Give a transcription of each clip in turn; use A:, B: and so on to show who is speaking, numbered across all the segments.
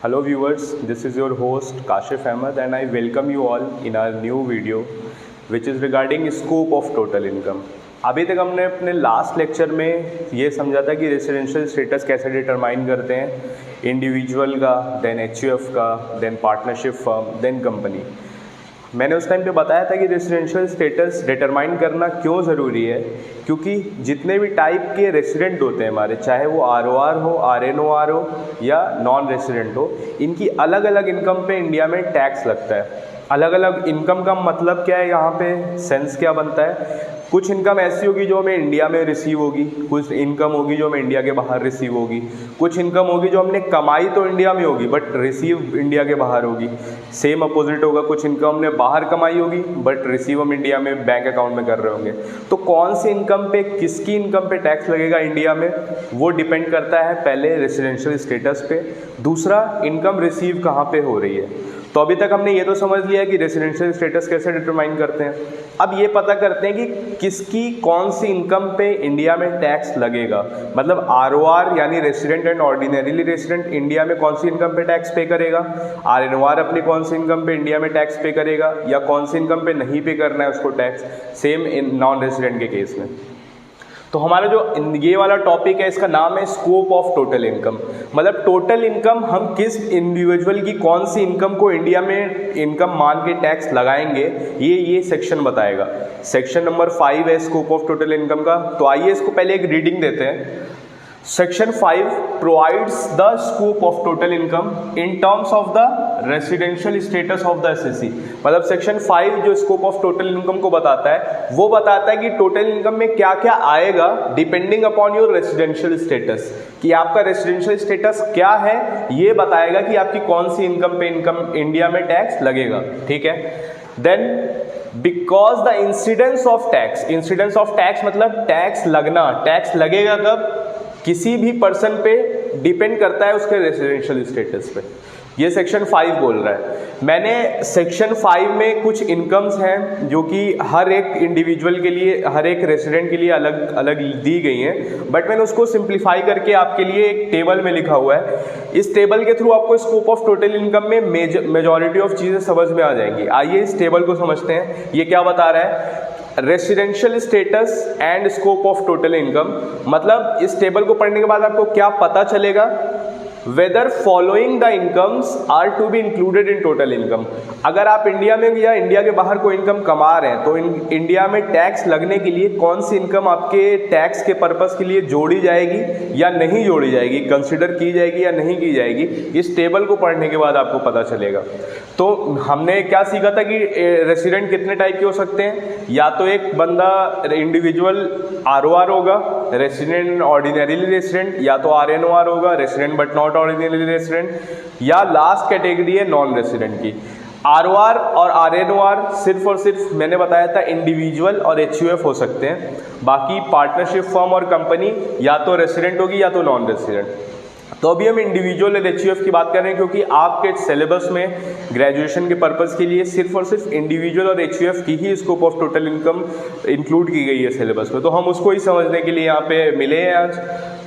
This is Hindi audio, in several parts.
A: Hello viewers, this is your host Kashif Ahmed and I welcome you all in our new video which is regarding scope of total income. अभी तक हमने अपने लास्ट लेक्चर में ये समझा था कि रेसिडेंशियल स्टेटस कैसे डिटरमाइन करते हैं, इंडिविजुअल का, देन एचयूएफ का, then partnership firm, then company. मैंने उस टाइम पे बताया था कि रेसिडेंशियल स्टेटस डिटरमाइन करना क्यों ज़रूरी है, क्योंकि जितने भी टाइप के रेसिडेंट होते हैं हमारे, चाहे वो आरओआर हो, आरएनओआर हो या नॉन रेसिडेंट हो, इनकी अलग अलग इनकम पे इंडिया में टैक्स लगता है। अलग अलग इनकम का मतलब क्या है, यहाँ पे सेंस क्या बनता है। कुछ इनकम ऐसी होगी जो हमें इंडिया में रिसीव होगी, कुछ इनकम होगी जो हमें इंडिया के बाहर रिसीव होगी, कुछ इनकम होगी जो हमने कमाई तो इंडिया में होगी बट रिसीव इंडिया के बाहर होगी। सेम अपोजिट होगा, कुछ इनकम हमने बाहर कमाई होगी बट रिसीव हम इंडिया में बैंक अकाउंट में कर रहे होंगे। तो कौन सी इनकम पे, किसकी इनकम पे टैक्स लगेगा इंडिया में, वो डिपेंड करता है पहले रेसिडेंशियल स्टेटस पे, दूसरा इनकम रिसीव कहाँ पे हो रही है। तो अभी तक हमने ये तो समझ लिया कि रेसिडेंशियल स्टेटस कैसे डिटरमाइन करते हैं। अब ये पता करते हैं कि किसकी कौन सी इनकम पे इंडिया में टैक्स लगेगा। मतलब आरओआर यानी resident and ordinarily resident India में कौन सी इनकम पे टैक्स पे करेगा, आरएनओआर अपनी कौन सी इनकम पे इंडिया में टैक्स पे करेगा, या कौन सी इनकम पे नहीं पे करना है उसको tax, same in non resident के केस में। तो हमारा जो ये वाला टॉपिक है इसका नाम है स्कोप ऑफ टोटल इनकम। मतलब टोटल इनकम, हम किस इंडिविजुअल की कौन सी इनकम को इंडिया में इनकम मान के टैक्स लगाएंगे, ये सेक्शन बताएगा। सेक्शन नंबर 5 है स्कोप ऑफ टोटल इनकम का। तो आइए इसको पहले एक रीडिंग देते हैं। Section 5 provides the scope of total income in terms of the residential status of the assessee. मतलब सेक्शन 5 जो स्कोप ऑफ टोटल इनकम को बताता है, वो बताता है कि टोटल इनकम में क्या क्या आएगा depending upon your residential status, कि आपका रेसिडेंशियल स्टेटस क्या है, ये बताएगा कि आपकी कौन सी इनकम पे इनकम इंडिया में टैक्स लगेगा। ठीक है। Then because the incidence of tax मतलब टैक्स लगना, टैक्स लगेगा कब, किसी भी पर्सन पे डिपेंड करता है उसके रेसिडेंशियल स्टेटस पे। ये सेक्शन 5 बोल रहा है। मैंने सेक्शन 5 में कुछ इनकम्स हैं जो कि हर एक इंडिविजुअल के लिए, हर एक रेसिडेंट के लिए अलग अलग दी गई हैं, बट मैंने उसको सिंप्लीफाई करके आपके लिए एक टेबल में लिखा हुआ है। इस टेबल के थ्रू आपको स्कोप ऑफ टोटल इनकम में मेजॉरिटी ऑफ चीज़ें समझ में आ जाएंगी। आइए इस टेबल को समझते हैं। ये क्या बता रहा है, residential status and scope of total income. मतलब इस टेबल को पढ़ने के बाद आपको क्या पता चलेगा, whether following the incomes are to be included in total income. अगर आप इंडिया में या इंडिया के बाहर कोई इनकम कमा रहे हैं तो इंडिया में टैक्स लगने के लिए कौन सी इनकम आपके टैक्स के पर्पस के लिए जोड़ी जाएगी या नहीं जोड़ी जाएगी, कंसिडर की जाएगी या नहीं की जाएगी, इस टेबल को पढ़ने के बाद आपको पता चलेगा। तो हमने क्या सीखा था कि रेसिडेंट कितने टाइप के हो सकते हैं, या तो एक बंदा इंडिविजुअल आरओआर होगा, रेसिडेंट ऑर्डिनरीली रेसिडेंट, या तो आरएनओआर होगा, resident but not ordinary resident, या लास्ट कैटेगरी है नॉन रेसिडेंट की। आरओआर और आरएनओआर सिर्फ और सिर्फ मैंने बताया था इंडिविजुअल और एचयूएफ हो सकते हैं। बाकी पार्टनरशिप फर्म और कंपनी या तो रेसिडेंट होगी या तो नॉन रेसिडेंट। तो अभी हम इंडिविजुअल और एचयूएफ की बात कर रहे हैं, क्योंकि आपके सिलेबस में ग्रेजुएशन के पर्पस के लिए सिर्फ और सिर्फ इंडिविजुअल और एचयूएफ की ही scope of total income include की गई है सिलेबस में। तो हम उसको ही समझने के लिए यहाँ पे मिले हैं आज।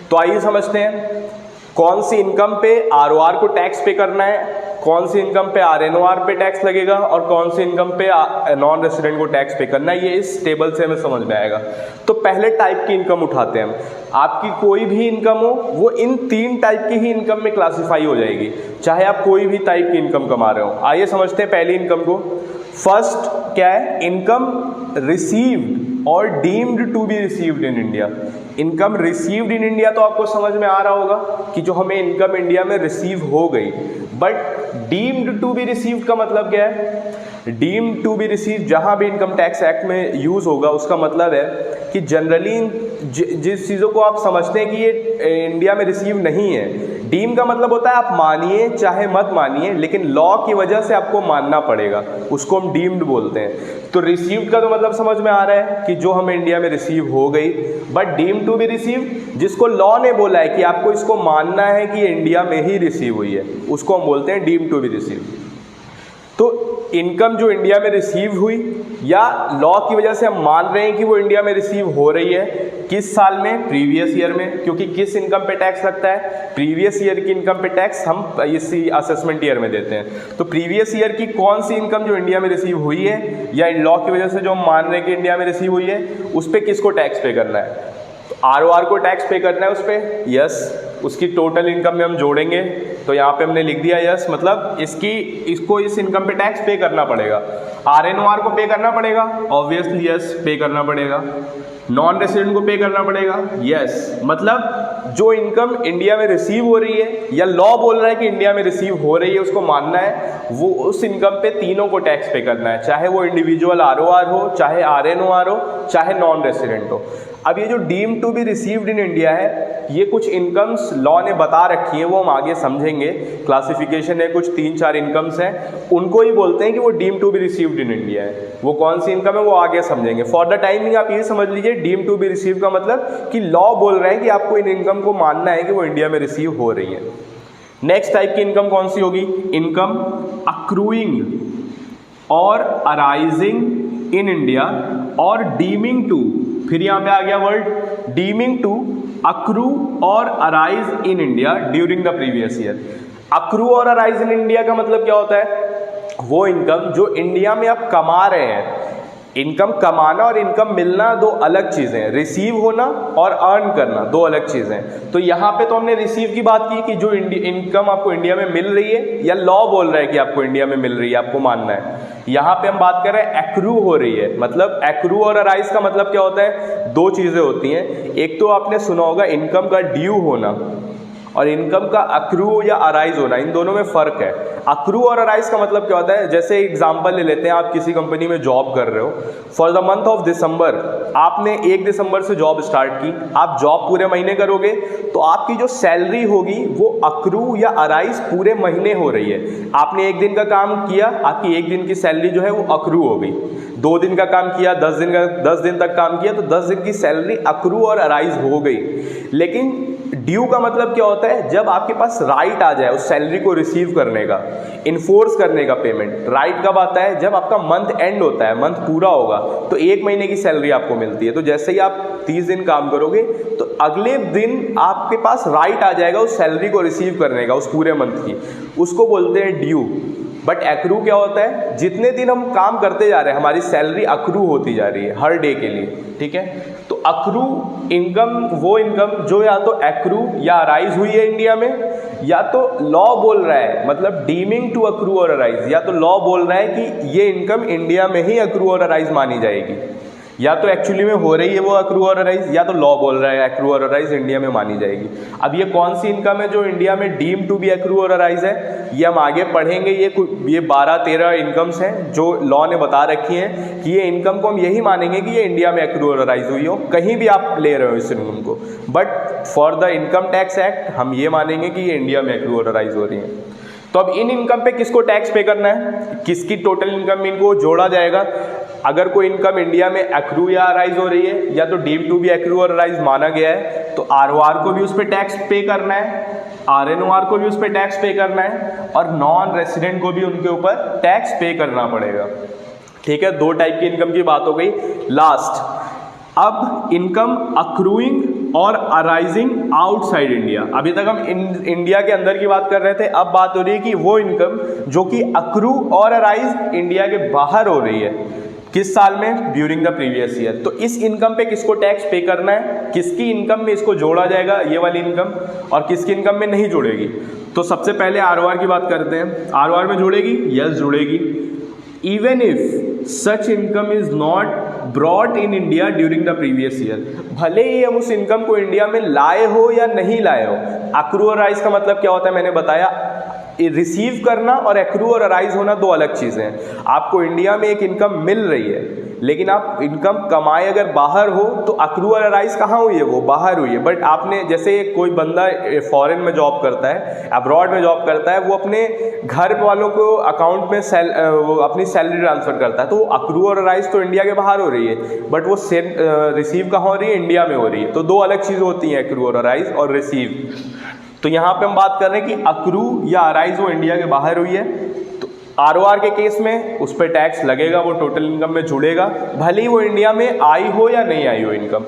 A: तो आइए समझते हैं कौन सी इनकम पे आरओआर को टैक्स पे करना है, कौन सी इनकम पे आरएनओआर पे टैक्स लगेगा और कौन सी इनकम पे नॉन रेसिडेंट को टैक्स पे करना है। ये इस टेबल से हमें समझ में आएगा। तो पहले टाइप की इनकम उठाते हैं हम। आपकी कोई भी इनकम हो वो इन 3 टाइप की ही इनकम में क्लासीफाई हो जाएगी, चाहे आप कोई भी टाइप की इनकम कमा रहे हो। आइए समझते हैं पहली इनकम को। फर्स्ट क्या है, इनकम रिसीव्ड और deemed to be received in India. Income received in India तो आपको समझ में आ रहा होगा कि जो हमें इनकम इंडिया में रिसीव हो गई, but deemed to be received का मतलब क्या है, डीम्ड टू बी रिसीव जहां भी इनकम टैक्स एक्ट में यूज होगा उसका मतलब है कि जनरली जिस चीज़ों को आप समझते हैं कि ये इंडिया में रिसीव नहीं है, डीम का मतलब होता है आप मानिए चाहे मत मानिए, लेकिन लॉ की वजह से आपको मानना पड़ेगा, उसको हम डीम्ड बोलते हैं। तो रिसीव्ड का तो मतलब समझ में आ रहा है कि जो हमें इंडिया में रिसीव हो गई, but deemed to be receive जिसको लॉ ने बोला है कि आपको इसको मानना है कि इंडिया में ही रिसीव हुई है, उसको हम बोलते हैं डीम्ड टू बी रिसीव। तो इनकम जो इंडिया में रिसीव हुई या लॉ की वजह से हम मान रहे हैं कि वो इंडिया में रिसीव हो रही है, किस साल में? प्रीवियस ईयर में, क्योंकि किस इनकम पे टैक्स लगता है? प्रीवियस ईयर की इनकम पे टैक्स हम इसी असेसमेंट ईयर में देते हैं। तो प्रीवियस ईयर की कौन सी इनकम जो इंडिया में रिसीव हुई है या इन लॉ की वजह से जो हम मान रहे हैं कि इंडिया में रिसीव हुई है, उस पर किसको टैक्स पे करना है? तो ROR को टैक्स पे करना है उस पर, यस। उसकी टोटल इनकम में हम जोड़ेंगे, तो यहाँ पे हमने लिख दिया यस, मतलब इसको इस इनकम पे टैक्स पे करना पड़ेगा। RNOR को पे करना पड़ेगा, ऑब्वियसली यस, पे करना पड़ेगा। नॉन रेसिडेंट को पे करना पड़ेगा, यस। मतलब जो इनकम इंडिया में रिसीव हो रही है या लॉ बोल रहा है कि इंडिया में रिसीव हो रही है, उसको मानना है, वो उस इनकम पे तीनों को टैक्स पे करना है, चाहे वो इंडिविजुअल ROR हो, चाहे RNOR हो, चाहे नॉन रेसिडेंट हो। अब ये जो deemed to be received in India है, ये कुछ इनकम्स लॉ ने बता रखी है, वो हम आगे समझेंगे। क्लासिफिकेशन है, कुछ 3-4 इनकम्स हैं, उनको ही बोलते हैं कि वो deemed to be received in India है। वो कौन सी इनकम है वो आगे समझेंगे। फॉर द टाइमिंग आप ये समझ लीजिए, डीम्ड टू बी रिसीव का मतलब कि लॉ बोल रहे हैं कि आपको इन इनकम को मानना है कि वो इंडिया में रिसीव हो रही है। नेक्स्ट टाइप की इनकम कौन सी होगी? Income accruing or arising in India और डीमिंग टू, फिर यहाँ पे आ गया वर्ड डीमिंग टू अक्रू और arise in India during the previous year. Accrue और अराइज इन इंडिया का मतलब क्या होता है? वो इनकम जो इंडिया में आप कमा रहे हैं। इनकम कमाना और इनकम मिलना दो अलग चीज़ें हैं, रिसीव होना और अर्न करना दो अलग चीज़ें हैं। तो यहाँ पे तो हमने रिसीव की बात की कि जो इनकम आपको इंडिया में मिल रही है या लॉ बोल रहा है कि आपको इंडिया में मिल रही है, आपको मानना है। यहाँ पे हम बात कर रहे हैं एक्रू हो रही है। मतलब एक्रू और अराइज का मतलब क्या होता है? दो चीज़ें होती हैं। एक तो आपने सुना होगा इनकम का ड्यू होना, और इनकम का अक्रू या अराइज होना, इन दोनों में फ़र्क है। अक्रू और अराइज का मतलब क्या होता है? जैसे एग्जांपल ले लेते हैं, आप किसी कंपनी में जॉब कर रहे हो, for the month of December आपने 1 दिसंबर से जॉब स्टार्ट की, आप जॉब पूरे महीने करोगे, तो आपकी जो सैलरी होगी वो अक्रू या अराइज पूरे महीने हो रही है। आपने 1 दिन का काम किया, आपकी 1 दिन की सैलरी जो है वो अक्रू हो गई। 2 दिन का काम किया, 10 दिन तक काम किया, तो 10 दिन की सैलरी अक्रू और अराइज हो गई। लेकिन ड्यू का मतलब क्या होता है? जब आपके पास राइट आ जाए उस सैलरी को रिसीव करने का, इन्फोर्स करने का पेमेंट। राइट कब आता है? जब आपका मंथ एंड होता है, मंथ पूरा होगा, तो 1 महीने की सैलरी आपको मिलती है। तो जैसे ही आप 30 दिन काम करोगे, तो अगले दिन आपके पास राइट आ जाएगा उस सैलरी को रिसीव करने का, उस पूरे मंथ की। उसको बोलते हैं ड्यू। बट एक्रू क्या होता है? जितने दिन हम काम करते जा रहे हैं, हमारी सैलरी अक्रू होती जा रही है हर डे के लिए, ठीक है। तो अक्रू इनकम वो इनकम जो या तो एक्रू या अराइज हुई है इंडिया में, या तो लॉ बोल रहा है, मतलब डीमिंग टू अक्रू और अराइज, या तो लॉ बोल रहा है कि ये इनकम इंडिया में ही अक्रू और अराइज मानी जाएगी, या तो एक्चुअली में हो रही है वो अक्रू और अराइज, या तो लॉ बोल रहा है अक्रू और अराइज इंडिया में मानी जाएगी। अब ये कौन सी इनकम है जो इंडिया में डीम टू बी अक्रू और अराइज है, ये हम आगे पढ़ेंगे। ये 12-13 इनकम्स हैं जो लॉ ने बता रखी हैं कि ये इनकम को हम यही मानेंगे कि ये इंडिया में अक्रू और अराइज हुई हो, कहीं भी आप ले रहे हो इस इनकम को। But for the income tax act हम ये मानेंगे कि ये इंडिया में अक्रू और अराइज हो रही है। तो अब इन इनकम पे किसको टैक्स पे करना है? किसकी टोटल इनकम में इनको जोड़ा जाएगा? अगर कोई इनकम इंडिया में अक्रू या अराइज हो रही है, या तो डीम टू बी अक्रू और अराइज माना गया है, तो ROR को भी उस पर टैक्स पे करना है, RNOR को भी उस पर टैक्स पे करना है, और नॉन रेसिडेंट को भी उनके ऊपर टैक्स पे करना पड़ेगा। ठीक है, 2 टाइप की इनकम की बात हो गई। लास्ट, अब income accruing or arising outside India. अभी तक हम इंडिया के अंदर की बात कर रहे थे, अब बात हो रही है कि वो इनकम जो कि अक्रू और अराइज इंडिया के बाहर हो रही है, किस साल में? During the previous year. तो इस इनकम पे किसको टैक्स पे करना है? किसकी इनकम में इसको जोड़ा जाएगा ये वाली इनकम, और किसकी इनकम में नहीं जोड़ेगी? तो सबसे पहले ROR की बात करते हैं। ROR में जोड़ेगी? यस, जोड़ेगी। Even if such income is not brought in India during the previous year, भले ही हम उस इनकम को इंडिया में लाए हो या नहीं लाए हो। अक्रू और अराइज का मतलब क्या होता है? मैंने बताया, रिसीव करना और एक्रू और अराइज होना दो अलग चीज़ें हैं। आपको इंडिया में एक इनकम मिल रही है, लेकिन आप इनकम कमाए अगर बाहर हो, तो अक्रू और अराइज कहाँ हुई है? वो बाहर हुई है। बट आपने, जैसे कोई बंदा फॉरेन में जॉब करता है, अब्रॉड में जॉब करता है, वो अपने घर वालों को अकाउंट में वो अपनी सैलरी ट्रांसफ़र करता है, तो वो अक्रू और अराइज तो इंडिया के बाहर हो रही है, बट वो रिसीव कहाँ हो रही है? इंडिया में हो रही है। तो दो अलग चीज़ होती हैं, अक्रू और अराइज और रिसीव। तो यहाँ पे हम बात कर रहे हैं कि अक्रू या अराइज वो इंडिया के बाहर हुई है, तो ROR के केस में उस पर टैक्स लगेगा, वो टोटल इनकम में जुड़ेगा, भले ही वो इंडिया में आई हो या नहीं आई हो इनकम।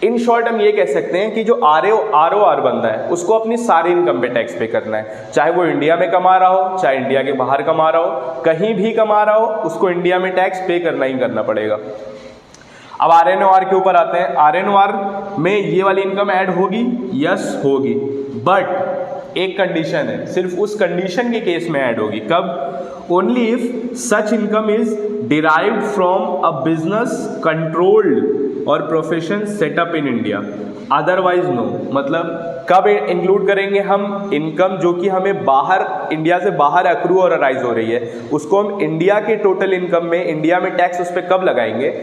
A: इन शॉर्ट हम ये कह सकते हैं कि जो ROR बंदा है उसको अपनी सारी इनकम पे टैक्स पे करना है, चाहे वो इंडिया में कमा रहा हो, चाहे इंडिया के बाहर कमा रहा हो, कहीं भी कमा रहा हो, उसको इंडिया में टैक्स पे करना ही करना पड़ेगा। अब RNOR के ऊपर आते हैं। RNOR में ये वाली इनकम ऐड होगी, यस होगी, बट एक कंडीशन है, सिर्फ उस कंडीशन के केस में ऐड होगी। कब? Only if such income is derived from a business controlled और profession setup in India, otherwise no. मतलब कब इंक्लूड करेंगे हम इनकम जो कि हमें बाहर, इंडिया से बाहर अक्रू और अराइज हो रही है, उसको हम इंडिया के टोटल इनकम में, इंडिया में टैक्स उस पर कब लगाएंगे?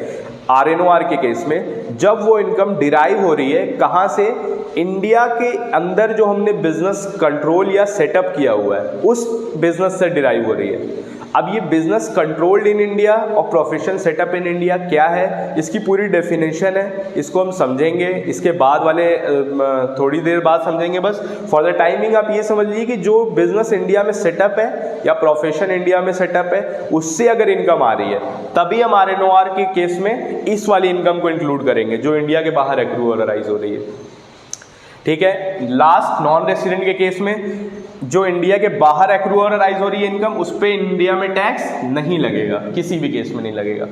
A: RNOR के केस में, जब वो इनकम डिराइव हो रही है कहाँ से? इंडिया के अंदर जो हमने बिजनेस कंट्रोल या सेटअप किया हुआ है उस बिजनेस से डिराइव हो रही है। अब ये बिजनेस कंट्रोल्ड इन इंडिया और प्रोफेशन सेटअप इन इंडिया क्या है, इसकी पूरी डेफिनेशन है, इसको हम समझेंगे इसके बाद वाले थोड़ी देर बाद समझेंगे। बस फॉर द टाइमिंग आप ये समझ लीजिए कि जो बिजनेस इंडिया में सेटअप है या प्रोफेशन इंडिया में सेटअप है उससे अगर इनकम आ रही है तभी हम RNOR के केस में इस वाली इनकम को इंक्लूड करेंगे जो इंडिया के बाहर एक्रू और राइज हो रही है। ठीक है। लास्ट नॉन रेसिडेंट के केस में जो इंडिया के बाहर एक्रू और राइज हो रही है इनकम, उस पर इंडिया में टैक्स नहीं लगेगा, किसी भी केस में नहीं लगेगा।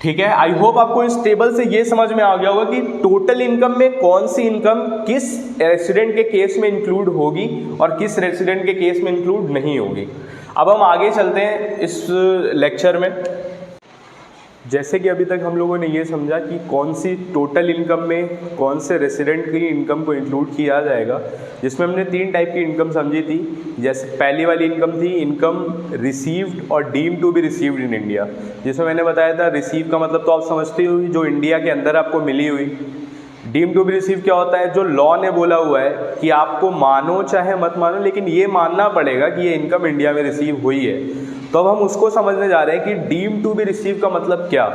A: ठीक है। आई होप आपको इस टेबल से ये समझ में आ गया होगा कि टोटल इनकम में कौन सी इनकम किस रेसिडेंट के केस में इंक्लूड होगी और किस रेसिडेंट के केस में इंक्लूड नहीं होगी। अब हम आगे चलते हैं इस लेक्चर में। जैसे कि अभी तक हम लोगों ने ये समझा कि कौन सी टोटल इनकम में कौन से रेसिडेंट की इनकम को इंक्लूड किया जाएगा, जिसमें हमने 3 टाइप की इनकम समझी थी। जैसे पहली वाली इनकम थी इनकम रिसीव्ड और deemed to be received in India, जिसमें मैंने बताया था रिसीव का मतलब तो आप समझते हो जो इंडिया के अंदर आपको मिली हुई। डीम टू बी रिसीव क्या होता है? जो लॉ ने बोला हुआ है कि आपको मानो चाहे मत मानो लेकिन ये मानना पड़ेगा कि ये इनकम इंडिया में रिसीव हुई है। तो अब हम उसको समझने जा रहे हैं कि डीम टू बी रिसीव का मतलब क्या,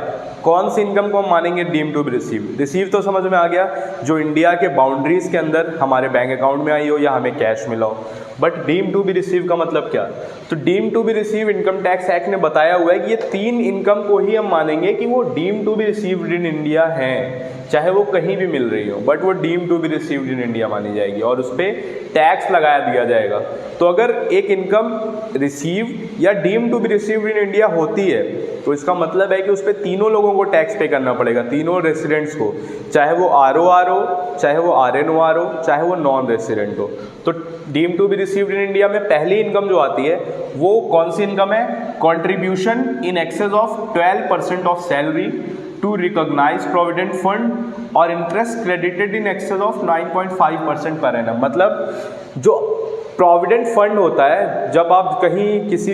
A: कौन सी इनकम को हम मानेंगे deem to be receive. Receive तो समझ में आ गया जो इंडिया के बाउंड्रीज के अंदर हमारे बैंक अकाउंट में आई हो या हमें कैश मिला हो। But deem to be receive का मतलब क्या? तो deem to be receive income tax act ने बताया हुआ है कि ये 3 इनकम को ही हम मानेंगे कि वो deem to be received in India हैं, चाहे वो कहीं भी मिल रही हो, बट वो deem to be received in India मानी जाएगी और उस पर टैक्स लगाया दिया जाएगा। तो अगर एक इनकम रिसीव या deem to be received in India होती है तो इसका मतलब है कि उस पर तीनों लोगों को टैक्स पे करना पड़ेगा, तीनों रेसिडेंट्स को, चाहे वो ROR हो, चाहे वो RNOR हो, चाहे वो नॉन रेसिडेंट हो। तो deem to be received in India में पहली इनकम जो आती है वो कौन सी इनकम है? Contribution in excess of 12% of salary to recognise provident fund और interest credited in excess of 9.5% per annum. मतलब जो प्रोविडेंट फंड होता है, जब आप कहीं किसी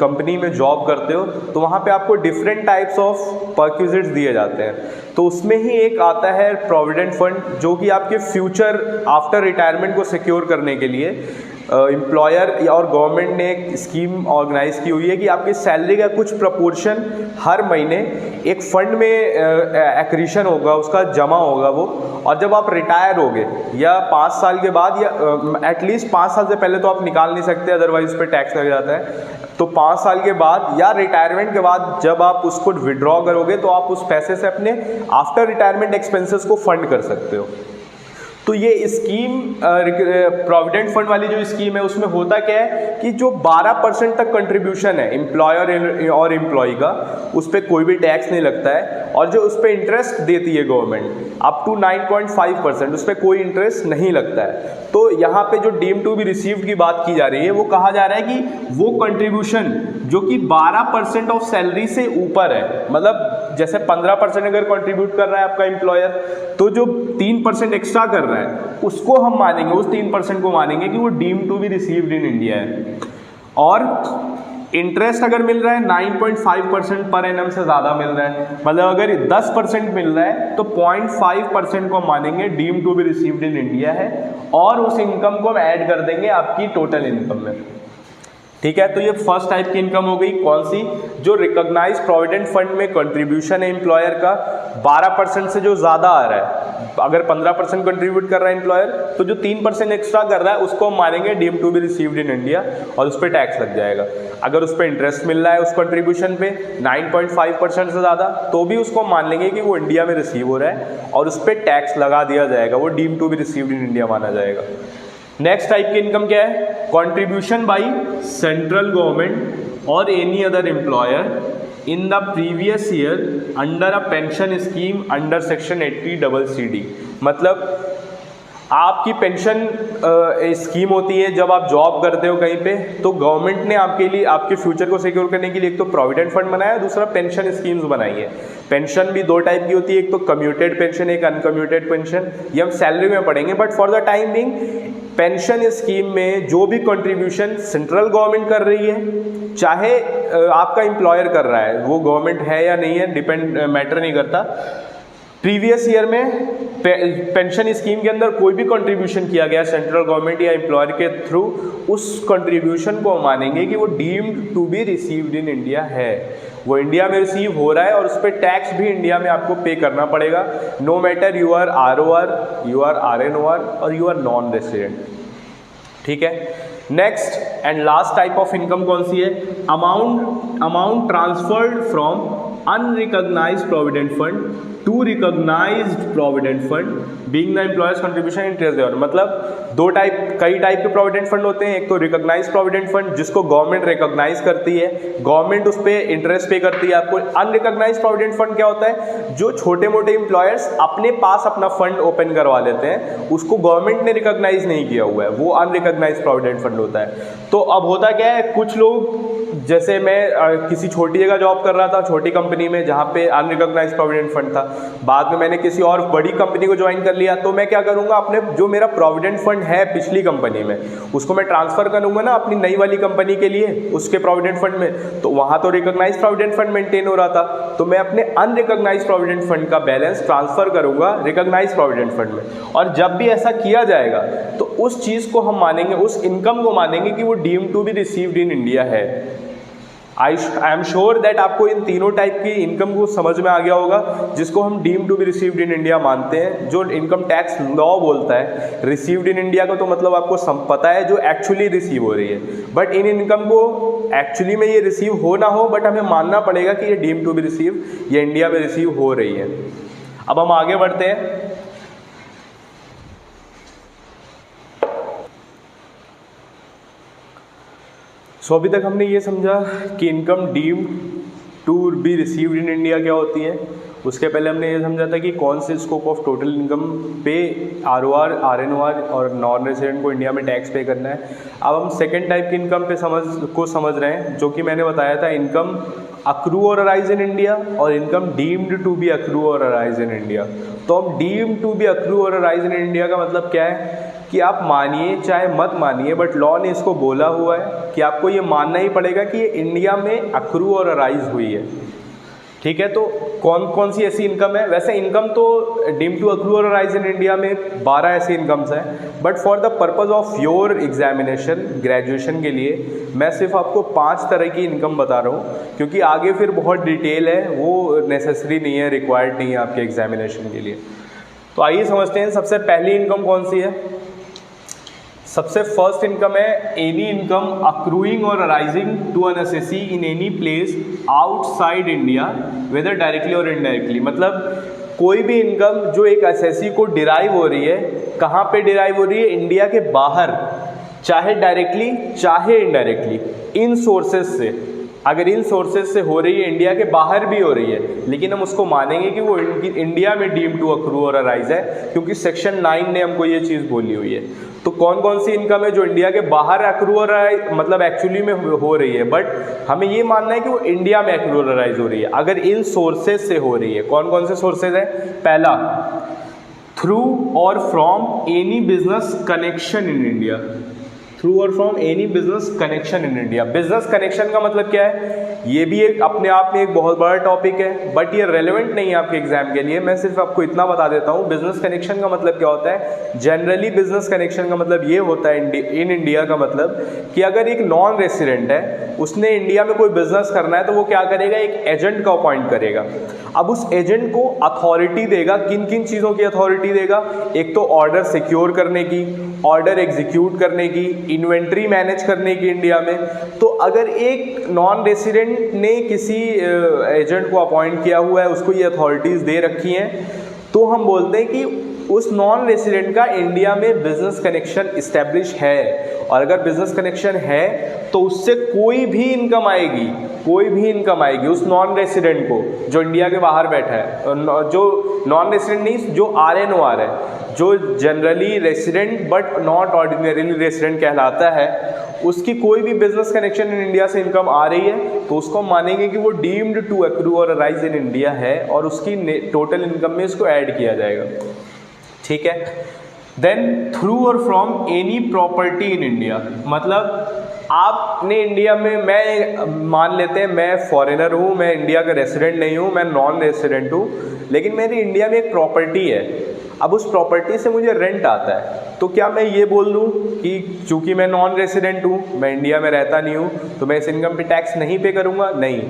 A: कंपनी में जॉब करते हो तो वहाँ पे आपको डिफरेंट टाइप्स ऑफ परक्विजिट्स दिए जाते हैं, तो उसमें ही एक आता है प्रोविडेंट फंड जो कि आपके फ्यूचर आफ्टर रिटायरमेंट को सिक्योर करने के लिए एम्प्लॉयर और गवर्नमेंट ने एक स्कीम ऑर्गेनाइज की हुई है कि आपकी सैलरी का कुछ प्रपोर्शन हर महीने एक फंड में एक्रीशन होगा, उसका जमा होगा वो, और जब आप रिटायर होगे या 5 साल के बाद या एटलीस्ट 5 साल से पहले तो आप निकाल नहीं सकते, अदरवाइज उस पर टैक्स लग जाता है, तो 5 साल के बाद या रिटायरमेंट के बाद जब आप उसको विड्रॉ करोगे तो आप उस पैसे से अपने आफ्टर रिटायरमेंट एक्सपेंसेस को फंड कर सकते हो। तो ये स्कीम प्रोविडेंट फंड वाली जो स्कीम है उसमें होता क्या है कि जो 12% तक कंट्रीब्यूशन है एम्प्लॉयर और एम्प्लॉय का, उस पर कोई भी टैक्स नहीं लगता है, और जो उस पर इंटरेस्ट देती है गवर्नमेंट अप टू 9.5%, उस पर कोई इंटरेस्ट नहीं लगता है। तो यहाँ पे जो डीम टू बी रिसीव्ड की बात की जा रही है वो कहा जा रहा है कि वो कंट्रीब्यूशन जो कि 12% ऑफ सैलरी से ऊपर है, मतलब जैसे 15% अगर कंट्रीब्यूट कर रहा है आपका एम्प्लॉयर, तो जो 3% एक्स्ट्रा कर रहा है उसको हम मानेंगे, उस 3% को मानेंगे कि वो deem to be received in India है। और इंटरेस्ट अगर मिल रहा है 9.5% पर एनम से ज़्यादा मिल रहा है, मतलब अगर 10% मिल रहा है तो 0.5% को मानेंगे deem to be received in India है, और उस इनकम को हम ऐड कर देंगे आपकी टोटल इनकम में। ठीक है, तो ये फर्स्ट टाइप की इनकम हो गई। कौन सी? जो रिकॉग्नाइज प्रोविडेंट फंड में कंट्रीब्यूशन है एम्प्लॉयर का 12% से जो ज़्यादा आ रहा है, अगर 15% कंट्रीब्यूट कर रहा है एम्प्लॉयर, तो जो 3% एक्स्ट्रा कर रहा है उसको हम मानेंगे deem to be received in India और उस पर टैक्स लग जाएगा। अगर उस पर इंटरेस्ट मिल रहा है उस कंट्रीब्यूशन पे 9.5% से ज़्यादा, तो भी उसको मान लेंगे कि वो इंडिया में रिसीव हो रहा है और उस पर टैक्स लगा दिया जाएगा, वो deem to be received in India माना जाएगा। नेक्स्ट टाइप की इनकम क्या है? कंट्रीब्यूशन बाय सेंट्रल गवर्नमेंट और any other employer in the previous year under a pension scheme under section 80CC। मतलब आपकी पेंशन स्कीम होती है जब आप जॉब करते हो कहीं पे, तो गवर्नमेंट ने आपके लिए, आपके फ्यूचर को सिक्योर करने के लिए एक तो प्रोविडेंट फंड बनाया है, दूसरा पेंशन स्कीम्स बनाई है। पेंशन भी दो टाइप की होती है, एक तो कम्यूटेड पेंशन, एक अनकम्यूटेड पेंशन। ये हम सैलरी में पढ़ेंगे, but for the time being pension scheme में जो भी कंट्रीब्यूशन सेंट्रल गवर्नमेंट कर रही है, चाहे आपका एम्प्लॉयर कर रहा है, वो गवर्नमेंट है या नहीं है डिपेंड मैटर नहीं करता, प्रीवियस ईयर में पेंशन स्कीम के अंदर कोई भी कंट्रीब्यूशन किया गया सेंट्रल गवर्नमेंट या एम्प्लॉयर के थ्रू, उस कंट्रीब्यूशन को मानेंगे कि वो deemed to be received in India है, वो इंडिया में रिसीव हो रहा है और उस पर टैक्स भी इंडिया में आपको पे करना पड़ेगा, no matter you are ROR, you are RNOR और यू आर नॉन रेसिडेंट। ठीक है, next and last type of income कौन सी है? Amount transferred from unrecognised provident fund to recognised provident fund being the employer's contribution interest there. मतलब कई टाइप के प्रोविडेंट फंड होते हैं। एक तो रिकॉग्नाइज्ड प्रोविडेंट फंड जिसको गवर्नमेंट रिकॉग्नाइज करती है, गवर्नमेंट उस पर इंटरेस्ट पे करती है आपको। अनरिकॉग्नाइज्ड प्रोविडेंट फंड क्या होता है? जो छोटे मोटे एम्प्लॉयर्स अपने पास अपना फंड ओपन करवा लेते हैं, उसको गवर्नमेंट ने रिकॉग्नाइज नहीं किया हुआ है, वो अनरिकॉग्नाइज्ड प्रोविडेंट फंड होता है। तो अब होता क्या है, कुछ लोग, जैसे मैं किसी छोटी जगह जॉब कर रहा था, छोटी कंपनी में जहाँ पे अनरिकॉग्नाइज्ड प्रोविडेंट फंड था, बाद में मैंने किसी और बड़ी कंपनी को ज्वाइन कर लिया, तो मैं क्या करूँगा, अपने जो मेरा प्रोविडेंट फंड है पिछली कंपनी में, उसको मैं ट्रांसफ़र करूँगा ना अपनी नई वाली कंपनी के लिए उसके प्रोविडेंट फंड में। तो वहाँ तो रिकॉग्नाइज्ड प्रोविडेंट फंड मेंटेन हो रहा था, तो मैं अपने अनरिकॉग्नाइज्ड प्रोविडेंट फंड का बैलेंस ट्रांसफ़र करूँगा रिकॉग्नाइज्ड प्रोविडेंट फंड में। और जब भी ऐसा किया जाएगा तो उस चीज़ को हम मानेंगे, उस इनकम को मानेंगे कि वो deemed to be received in India है। आई एम श्योर दैट आपको इन तीनों टाइप की इनकम को समझ में आ गया होगा, जिसको हम deemed to be received in India मानते हैं, जो इनकम टैक्स लॉ बोलता है। रिसीव्ड इन इंडिया का तो मतलब आपको पता है जो एक्चुअली रिसीव हो रही है, बट इन इनकम को एक्चुअली में ये रिसीव हो ना हो, बट हमें मानना पड़ेगा कि ये डीम्ड टू बी रिसीव, ये इंडिया में रिसीव हो रही है। अब हम आगे बढ़ते हैं। सो अभी तक हमने ये समझा कि income deemed to be received in India क्या होती है। उसके पहले हमने ये समझा था कि कौन से स्कोप ऑफ टोटल इनकम पे ROR, RNOR और नॉन रेसिडेंट को इंडिया में टैक्स पे करना है। अब हम सेकेंड टाइप की इनकम पे समझ रहे हैं, जो कि मैंने बताया था, इनकम अक्रू और अराइज इन इंडिया और income deemed to be accrue और अराइज इन इंडिया। तो अब डीम्ड टू बी अक्रू और अराइज इन इंडिया का मतलब क्या है कि आप मानिए चाहे मत मानिए, बट लॉ ने इसको बोला हुआ है कि आपको ये मानना ही पड़ेगा कि ये इंडिया में अक्रू और अराइज हुई है। ठीक है, तो कौन कौन सी ऐसी इनकम है? वैसे इनकम तो डीम्ड टू अक्रू और अराइज इन इंडिया में 12 ऐसी इनकम्स हैं, but for the purpose of your examination graduation के लिए मैं सिर्फ आपको 5 तरह की इनकम बता रहा हूँ, क्योंकि आगे फिर बहुत डिटेल है, वो नेसेसरी नहीं है, रिक्वायर्ड नहीं है आपके एग्जामिनेशन के लिए। तो आइए समझते हैं। सबसे पहली इनकम कौन सी है? सबसे फर्स्ट इनकम है any income accruing or arising to an assessee in any place outside India whether directly or indirectly. मतलब कोई भी इनकम जो एक एसएससी को डिराइव हो रही है, कहाँ पे डिराइव हो रही है? इंडिया के बाहर, चाहे डायरेक्टली चाहे इनडायरेक्टली, इन सोर्सेज से। अगर इन सोर्सेज से हो रही है, इंडिया के बाहर भी हो रही है, लेकिन हम उसको मानेंगे कि वो इंडिया में डीम्ड टू अक्रू और अराइज है, क्योंकि सेक्शन 9 ने हमको ये चीज़ बोली हुई है। तो कौन कौन सी इनकम है जो इंडिया के बाहर अक्रू और अराइज, मतलब एक्चुअली में हो रही है, बट हमें ये मानना है कि वो इंडिया में अक्रू और अराइज हो रही है, अगर इन सोर्सेज से हो रही है। कौन कौन से सोर्सेज है? पहला, थ्रू और from any business connection in India. Through और from any business connection in India. Business connection का मतलब क्या है, ये भी एक अपने आप में एक बहुत बड़ा टॉपिक है, बट ये रेलेवेंट नहीं है आपके एग्जाम के लिए। मैं सिर्फ आपको इतना बता देता हूँ, बिजनेस कनेक्शन का मतलब क्या होता है। जनरली बिजनेस कनेक्शन का मतलब ये होता है इन इंडिया का मतलब कि अगर एक नॉन रेसिडेंट है, उसने इंडिया में कोई बिजनेस करना है, तो वो क्या करेगा, एक एजेंट का अपॉइंट करेगा। अब उस एजेंट को अथॉरिटी देगा, किन किन चीज़ों की अथॉरिटी देगा, एक तो ऑर्डर सिक्योर करने की, ऑर्डर एग्जीक्यूट करने की, इन्वेंट्री मैनेज करने की इंडिया में। तो अगर एक नॉन रेसिडेंट ने किसी एजेंट को अपॉइंट किया हुआ है, उसको ये अथॉरिटीज़ दे रखी हैं, तो हम बोलते हैं कि उस नॉन रेसिडेंट का इंडिया में बिजनेस कनेक्शन इस्टेब्लिश है। और अगर बिजनेस कनेक्शन है तो उससे कोई भी इनकम आएगी, कोई भी इनकम आएगी उस नॉन रेसिडेंट को जो इंडिया के बाहर बैठा है, जो नॉन रेसिडेंट नहीं, जो RNOR है, जो generally resident but not ordinarily resident कहलाता है, उसकी कोई भी बिजनेस कनेक्शन इन इंडिया से इनकम आ रही है तो उसको मानेंगे कि वो deemed to accrue or arise in India है, और उसकी टोटल इनकम में इसको ऐड किया जाएगा। ठीक है। देन थ्रू और from any property in India, मतलब आपने इंडिया में, मैं मान लेते हैं मैं फॉरेनर हूँ, मैं इंडिया का रेसिडेंट नहीं हूँ, मैं नॉन रेसिडेंट हूँ, लेकिन मेरी इंडिया में एक प्रॉपर्टी है। अब उस प्रॉपर्टी से मुझे रेंट आता है, तो क्या मैं ये बोल दूँ कि चूंकि मैं नॉन रेसिडेंट हूँ, मैं इंडिया में रहता नहीं हूँ, तो मैं इस इनकम पे टैक्स नहीं पे करूँगा? नहीं।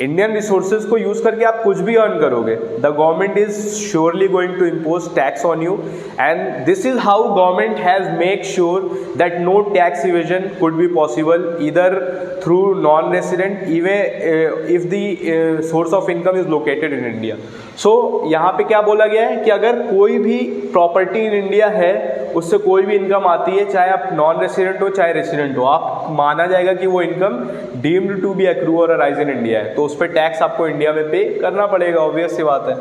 A: इंडियन रिसोर्सेज को यूज करके आप कुछ भी अर्न करोगे। The government is surely going to impose tax on you, and this is how government has make sure that no tax evasion could be possible either through non resident even if the source of income is located in India. So यहाँ पे क्या बोला गया है कि अगर कोई भी प्रॉपर्टी इन इंडिया है, उससे कोई भी इनकम आती है, चाहे आप नॉन रेसिडेंट हो चाहे रेसिडेंट हो, आप माना जाएगा कि वो income deemed to be accrue or arise in India है, तो उस पर टैक्स आपको इंडिया में पे करना पड़ेगा, ऑब्वियस सी बात है।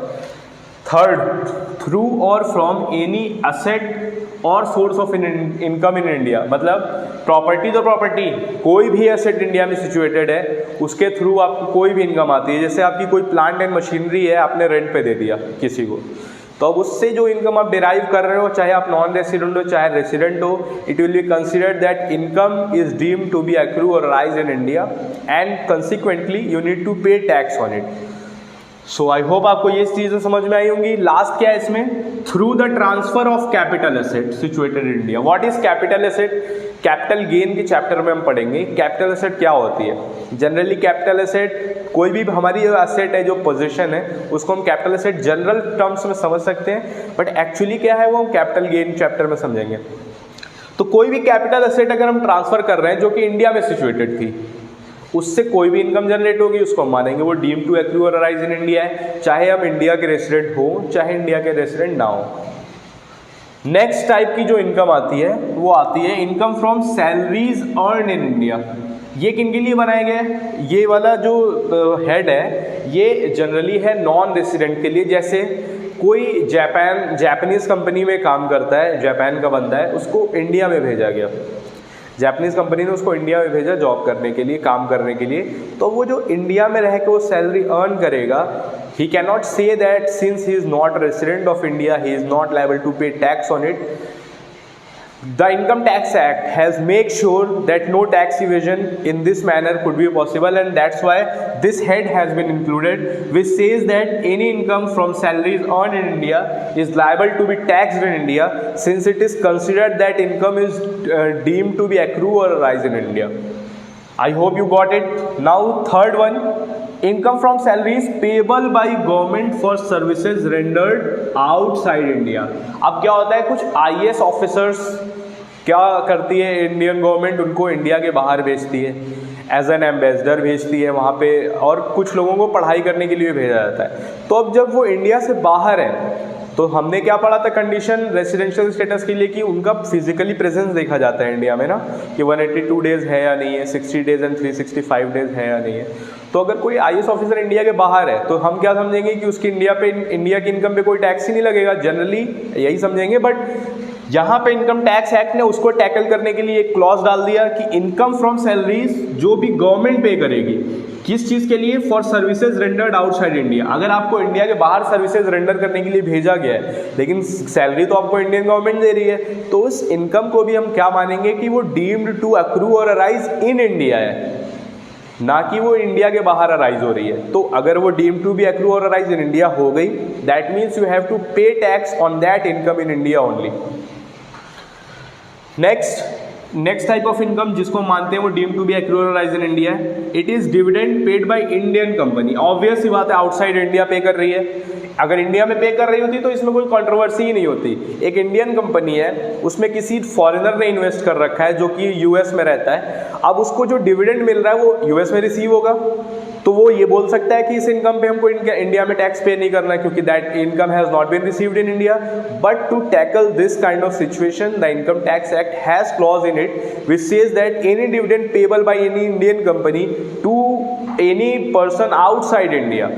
A: थर्ड, थ्रू और फ्रॉम एनी असेट और source of income in India, मतलब प्रॉपर्टी तो प्रॉपर्टी, कोई भी एसेट इंडिया में सिचुएटेड है, उसके थ्रू आपको कोई भी इनकम आती है। जैसे आपकी कोई प्लांट एंड मशीनरी है, आपने रेंट पे दे दिया किसी को, तो अब उससे जो इनकम आप डिराइव कर रहे हो, चाहे आप नॉन रेसिडेंट हो चाहे रेसिडेंट हो, it will be considered that income is deemed to be accrue और arise in India, and consequently you need to pay tax on it. So I hope आपको ये चीज़ें समझ में आई होंगी। लास्ट क्या है इसमें, through the transfer of capital asset situated in India. What is capital asset? Capital gain के चैप्टर में हम पढ़ेंगे कैपिटल एसेट क्या होती है। जनरली कैपिटल एसेट, कोई भी हमारी जो एसेट है, जो पोजीशन है, उसको हम कैपिटल एसेट जनरल टर्म्स में समझ सकते हैं, बट एक्चुअली क्या है वो हम कैपिटल गेन चैप्टर में समझेंगे। तो कोई भी कैपिटल एसेट अगर हम ट्रांसफर कर रहे हैं जो कि इंडिया में सिचुएटेड थी, उससे कोई भी इनकम जनरेट होगी, उसको हम मानेंगे वो deem to accrue or arise in India है, चाहे हम इंडिया के रेसिडेंट हो चाहे इंडिया के रेसिडेंट ना हो। नेक्स्ट टाइप की जो इनकम आती है वो आती है income from salaries earn in India. ये किन के लिए बनाया गया है? ये वाला जो हेड है ये जनरली है नॉन रेसिडेंट के लिए। जैसे कोई जापानीज कंपनी में काम करता है, जापान का बंदा है, उसको इंडिया में भेजा गया, जापानीज कंपनी ने उसको इंडिया में भेजा जॉब करने के लिए, काम करने के लिए, तो वो जो इंडिया में रह के वो सैलरी अर्न करेगा, he cannot say that since he is not a resident of India, he is not liable to pay tax on it. The Income Tax Act has made sure that no tax evasion in this manner could be possible, and that's why this head has been included, which says that any income from salaries earned in India is liable to be taxed in India, since it is considered that income is deemed to be accrue or arise in India. I hope you got it. Now third one, income from salaries payable by government for services rendered outside India. अब क्या होता है, कुछ IAS ऑफिसर्स क्या करती है इंडियन गवर्नमेंट, उनको इंडिया के बाहर भेजती है, एज एन एम्बेसडर भेजती है वहाँ पे, और कुछ लोगों को पढ़ाई करने के लिए भेजा जाता है। तो अब जब वो इंडिया से बाहर है, तो हमने क्या पढ़ा था कंडीशन रेसिडेंशियल स्टेटस के लिए, कि उनका फिजिकली प्रेजेंस देखा जाता है इंडिया में ना, कि 182 डेज है या नहीं है, 60 डेज एंड 365 डेज है या नहीं है। तो अगर कोई IAS ऑफिसर इंडिया के बाहर है, तो हम क्या समझेंगे कि उसकी इंडिया की इनकम पे कोई टैक्स ही नहीं लगेगा, जनरली यही समझेंगे। बट यहाँ पे इनकम टैक्स एक्ट ने उसको टैकल करने के लिए एक क्लॉज डाल दिया कि इनकम फ्रॉम सैलरीज जो भी गवर्नमेंट पे करेगी, किस चीज़ के लिए? For services rendered outside India. अगर आपको इंडिया के बाहर सर्विसेज रेंडर करने के लिए भेजा गया है लेकिन सैलरी तो आपको इंडियन गवर्नमेंट दे रही है, तो उस इनकम को भी हम क्या मानेंगे कि वो डीम्ड टू अक्रू और अराइज इन इंडिया है, ना कि वो इंडिया के बाहर अराइज हो रही है। तो अगर वो डीम टू बी अक्रू और अराइज इन इंडिया हो गई, that means you have to pay tax on that income in India only. Next type of income जिसको मानते हैं वो डीम टू बी अक्रू और अराइज इन इंडिया है। It is dividend paid by Indian company. Obvious सी बात है, आउटसाइड इंडिया पे कर रही है। अगर इंडिया में पे कर रही होती तो इसमें कोई कंट्रोवर्सी ही नहीं होती। एक इंडियन कंपनी है, उसमें किसी फॉरेनर ने इन्वेस्ट कर रखा है जो कि यूएस में रहता है। अब उसको जो डिविडेंड मिल रहा है वो यूएस में रिसीव होगा, तो वो ये बोल सकता है कि इस इनकम पे हमको इंडिया में टैक्स पे नहीं करना है क्योंकि that income has not been received in India. But to tackle this kind of situation, the income tax act has clause in it which says that any dividend payable by any Indian company to any person outside India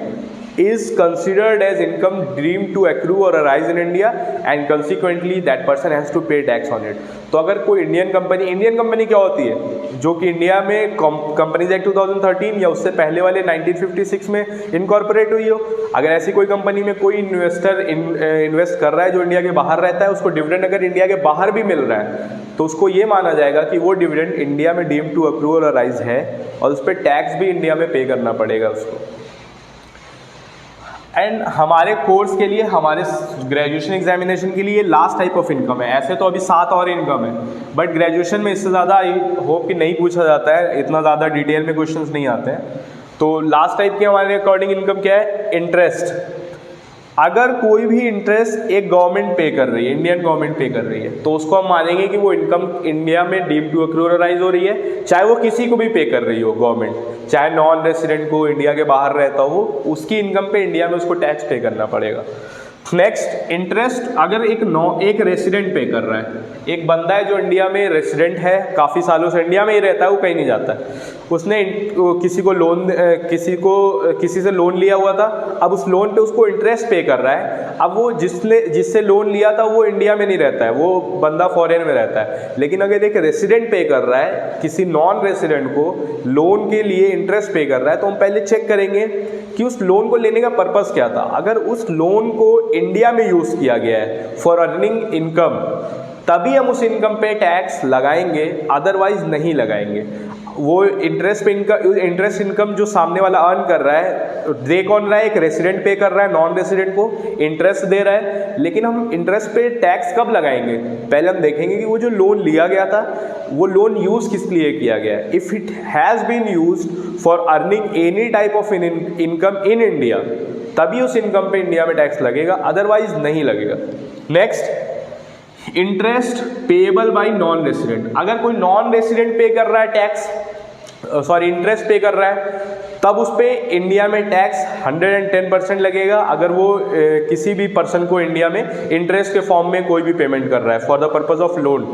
A: is considered as income deemed to accrue or arise in India and consequently that person has to pay tax on it। तो अगर कोई इंडियन कंपनी क्या होती है? जो कि इंडिया में कंपनीज एक्ट 2013 या उससे पहले वाले 1956 में इनकॉर्पोरेट हुई हो। अगर ऐसी कोई कंपनी में कोई इन्वेस्टर इन्वेस्ट कर रहा है जो इंडिया के बाहर रहता है, उसको डिविडेंड अगर इंडिया के बाहर भी मिल रहा है तो उसको ये माना जाएगा कि वो डिविडेंड इंडिया में डीम टू अक्रू और अराइज है और उस पर टैक्स भी इंडिया में पे करना पड़ेगा उसको। एंड हमारे कोर्स के लिए, हमारे ग्रेजुएशन एग्जामिनेशन के लिए लास्ट टाइप ऑफ इनकम है। ऐसे तो अभी 7 और इनकम है, बट ग्रेजुएशन में इससे ज़्यादा आई होप कि नहीं पूछा जाता है, इतना ज़्यादा डिटेल में क्वेश्चंस नहीं आते हैं। तो लास्ट टाइप की हमारे अकॉर्डिंग इनकम क्या है? इंटरेस्ट। अगर कोई भी इंटरेस्ट एक गवर्नमेंट पे कर रही है, इंडियन गवर्नमेंट पे कर रही है, तो उसको हम मानेंगे कि वो इनकम इंडिया में डीम टू अक्रू और अराइज हो रही है, चाहे वो किसी को भी पे कर रही हो गवर्नमेंट, चाहे नॉन रेसिडेंट को, इंडिया के बाहर रहता हो, उसकी इनकम पे इंडिया में उसको टैक्स पे करना पड़ेगा। नेक्स्ट, इंटरेस्ट अगर एक रेसिडेंट पे कर रहा है, एक बंदा है जो इंडिया में रेसिडेंट है, काफ़ी सालों से इंडिया में ही रहता है, वो कहीं नहीं जाता है, उसने किसी से लोन लिया हुआ था, अब उस लोन पे उसको इंटरेस्ट पे कर रहा है। अब वो जिससे लोन लिया था वो इंडिया में नहीं रहता है, वो बंदा फॉरेन में रहता है। लेकिन अगर एक रेसिडेंट पे कर रहा है, किसी नॉन रेसिडेंट को लोन के लिए इंटरेस्ट पे कर रहा है, तो हम पहले चेक करेंगे कि उस लोन को लेने का पर्पस क्या था। अगर उस लोन को इंडिया में यूज़ किया गया है फॉर अर्निंग इनकम, तभी हम उस इनकम पे टैक्स लगाएंगे, अदरवाइज नहीं लगाएंगे। वो इंटरेस्ट इनकम जो सामने वाला अर्न कर रहा है, दे कौन रहा है? एक रेसिडेंट पे कर रहा है नॉन रेसिडेंट को, इंटरेस्ट दे रहा है। लेकिन हम इंटरेस्ट पे टैक्स कब लगाएंगे? पहले हम देखेंगे कि वो जो लोन लिया गया था, वो लोन यूज़ किस लिए किया गया है। If it has been used for earning any type of income in India, तभी उस इनकम पे इंडिया में टैक्स लगेगा, अदरवाइज नहीं लगेगा। Next, interest payable by non resident. अगर कोई नॉन रेसिडेंट पे कर रहा है इंटरेस्ट पे कर रहा है, तब उस पे इंडिया में टैक्स 110% लगेगा। अगर वो किसी भी पर्सन को इंडिया में इंटरेस्ट के फॉर्म में कोई भी पेमेंट कर रहा है for the purpose of loan.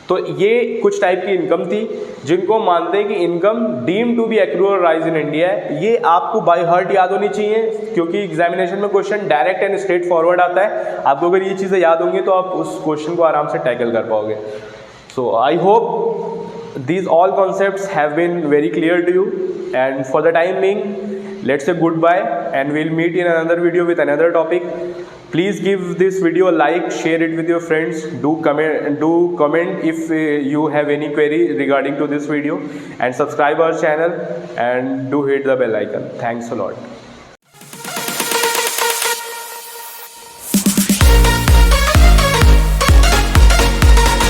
A: तो ये कुछ टाइप की इनकम थी जिनको मानते हैं कि income deem to be accrue और अराइज इन इंडिया है। ये आपको बाय हार्ट याद होनी चाहिए क्योंकि एग्जामिनेशन में question direct and straight forward आता है। आपको अगर ये चीज़ें याद होंगी तो आप उस क्वेश्चन को आराम से टैकल कर पाओगे। So I hope these all concepts have been very clear to you, and for the time being, let's say goodbye and we'll meet in another video with another topic. Please give this video a like, share it with your friends, do comment if you have any query regarding to this video, and subscribe our channel and do hit the bell icon. Thanks a lot.